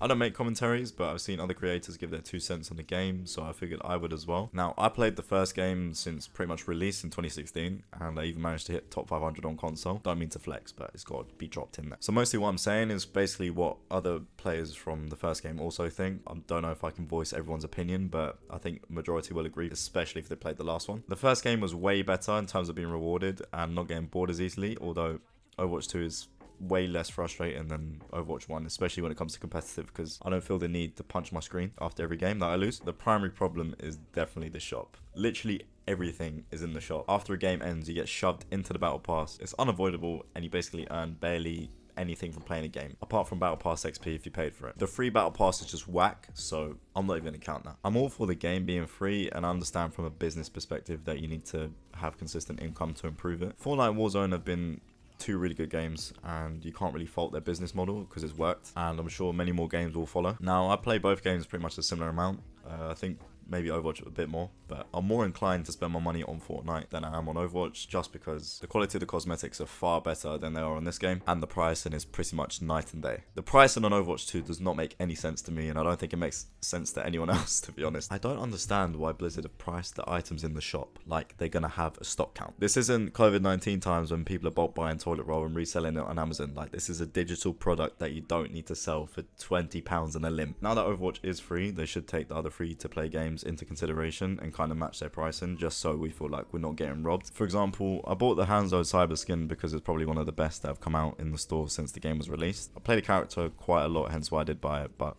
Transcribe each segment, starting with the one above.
I don't make commentaries, but I've seen other creators give their 2 cents on the game, so I figured I would as well. Now, I played the first game since pretty much release in 2016, and I even managed to hit top 500 on console. Don't mean to flex, but it's got to be dropped in there. So mostly what I'm saying is basically what other players from the first game also think. I don't know if I can voice everyone's opinion, but I think majority will agree, especially if they played the last one. The first game was way better in terms of being rewarded and not getting bored as easily, although Overwatch 2 is way less frustrating than Overwatch 1, especially when it comes to competitive, because I don't feel the need to punch my screen after every game that I lose. The primary problem is definitely the shop. Literally everything is in the shop. After a game ends, you get shoved into the battle pass. It's unavoidable, and you basically earn barely anything from playing a game, apart from battle pass XP if you paid for it. The free battle pass is just whack, so I'm not even going to count that. I'm all for the game being free, and I understand from a business perspective that you need to have consistent income to improve it. Fortnite Warzone have been two really good games, and you can't really fault their business model because it's worked, and I'm sure many more games will follow. Now, I play both games pretty much a similar amount. I think maybe Overwatch a bit more, but I'm more inclined to spend my money on Fortnite than I am on Overwatch, just because the quality of the cosmetics are far better than they are on this game, and the pricing is pretty much night and day. The pricing on Overwatch 2 does not make any sense to me, and I don't think it makes sense to anyone else, to be honest. I don't understand why Blizzard have priced the items in the shop like they're gonna have a stock count. This isn't COVID-19 times when people are bulk buying toilet roll and reselling it on Amazon. Like, this is a digital product that you don't need to sell for £20 and a limb. Now that Overwatch is free, they should take the other free-to-play games into consideration and kind of match their pricing, just so we feel like we're not getting robbed. For example, I bought the Hanzo Cyber skin because it's probably one of the best that have come out in the store since the game was released. I played the character quite a lot, hence why I did buy it, but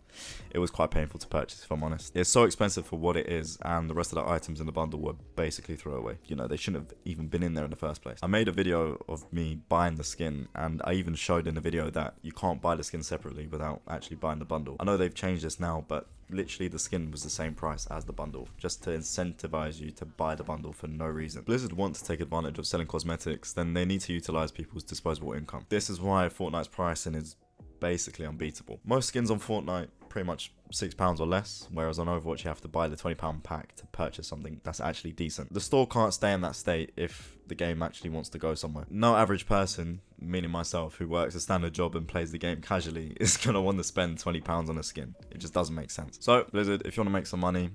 it was quite painful to purchase, if I'm honest. It's so expensive for what it is, and the rest of the items in the bundle were basically throwaway. You know, they shouldn't have even been in there in the first place. I made a video of me buying the skin, and I even showed in the video that you can't buy the skin separately without actually buying the bundle. I know they've changed this now, but literally the skin was the same price as the bundle, just to incentivize you to buy the bundle for no reason. Blizzard want to take advantage of selling cosmetics, then they need to utilize people's disposable income. This is why Fortnite's pricing is basically unbeatable. Most skins on Fortnite pretty much £6 or less, whereas on Overwatch you have to buy the £20 pack to purchase something that's actually decent. The store can't stay in that state if the game actually wants to go somewhere. No average person, meaning myself, who works a standard job and plays the game casually, is gonna want to spend £20 on a skin. It just doesn't make sense. So Blizzard, if you want to make some money,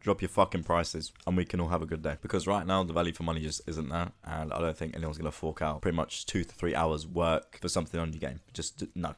drop your fucking prices and we can all have a good day, because right now the value for money just isn't there, and I don't think anyone's gonna fork out pretty much 2 to 3 hours work for something on your game. Just no.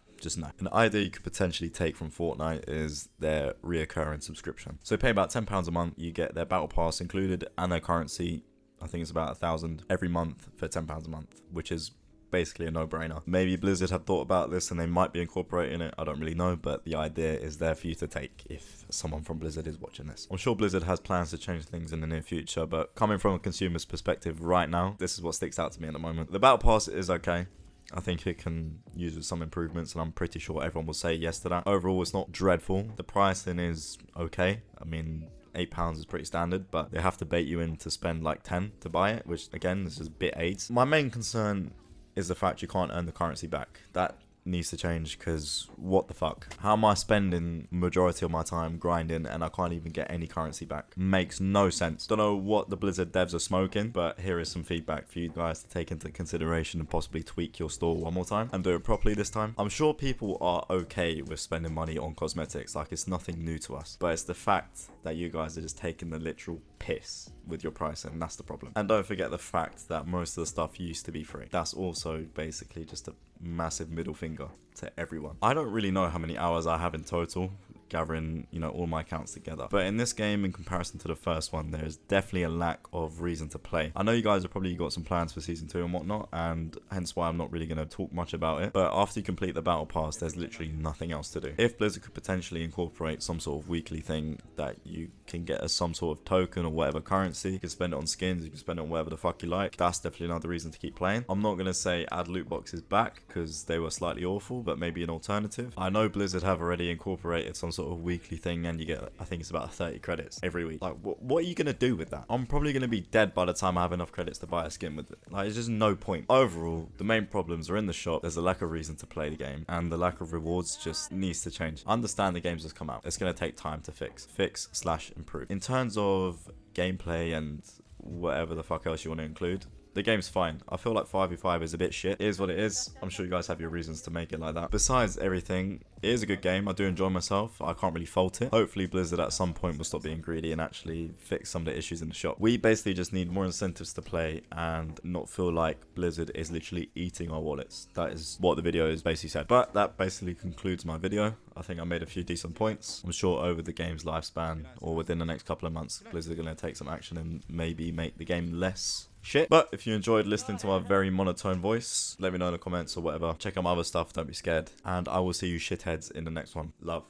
An idea you could potentially take from Fortnite is their reoccurring subscription. So pay about £10 a month, you get their battle pass included and their currency. I think it's about 1,000 every month for £10 a month, which is basically a no-brainer. Maybe Blizzard have thought about this and they might be incorporating it, I don't really know, but the idea is there for you to take if someone from Blizzard is watching this. I'm sure Blizzard has plans to change things in the near future, but coming from a consumer's perspective right now, this is what sticks out to me at the moment. The battle pass is okay. I think it can use with some improvements, and I'm pretty sure everyone will say yes to that. Overall, it's not dreadful. The pricing is okay. I mean, £8 is pretty standard, but they have to bait you in to spend like 10 to buy it, which again, this is bit AIDS. My main concern is the fact you can't earn the currency back. That needs to change, because what the fuck? How am I spending majority of my time grinding and I can't even get any currency back? Makes no sense. Don't know what the Blizzard devs are smoking, but here is some feedback for you guys to take into consideration and possibly tweak your store one more time and do it properly this time. I'm sure people are okay with spending money on cosmetics, like it's nothing new to us, but it's the fact that you guys are just taking the literal piss with your pricing. That's the problem. And don't forget the fact that most of the stuff used to be free. That's also basically just a massive middle finger to everyone. I don't really know how many hours I have in total gathering, you know, all my accounts together, but in this game, in comparison to the first one, there's definitely a lack of reason to play. I know you guys have probably got some plans for season 2 and whatnot, and hence why I'm not really going to talk much about it, but after you complete the battle pass, there's literally nothing else to do. If Blizzard could potentially incorporate some sort of weekly thing that you can get as some sort of token or whatever currency, you can spend it on skins, you can spend it on whatever the fuck you like, that's definitely another reason to keep playing. I'm not going to say add loot boxes back, because they were slightly awful, but maybe an alternative. I know Blizzard have already incorporated some sort of weekly thing, and you get, I think it's about 30 credits every week. Like, what are you going to do with that? I'm probably going to be dead by the time I have enough credits to buy a skin with it. Like, there's just no point. Overall, the main problems are in the shop. There's a lack of reason to play the game, and the lack of rewards just needs to change. I understand the game's just come out. It's going to take time to fix/improve. In terms of gameplay and whatever the fuck else you want to include, the game's fine. I feel like 5v5 is a bit shit. It is what it is. I'm sure you guys have your reasons to make it like that. Besides everything, it is a good game. I do enjoy myself. I can't really fault it. Hopefully Blizzard at some point will stop being greedy and actually fix some of the issues in the shop. We basically just need more incentives to play and not feel like Blizzard is literally eating our wallets. That is what the video is basically said. But that basically concludes my video. I think I made a few decent points. I'm sure over the game's lifespan or within the next couple of months, Blizzard are going to take some action and maybe make the game less shit. But if you enjoyed listening to my very monotone voice, let me know in the comments or whatever. Check out my other stuff, don't be scared. And I will see you shitheads in the next one. Love.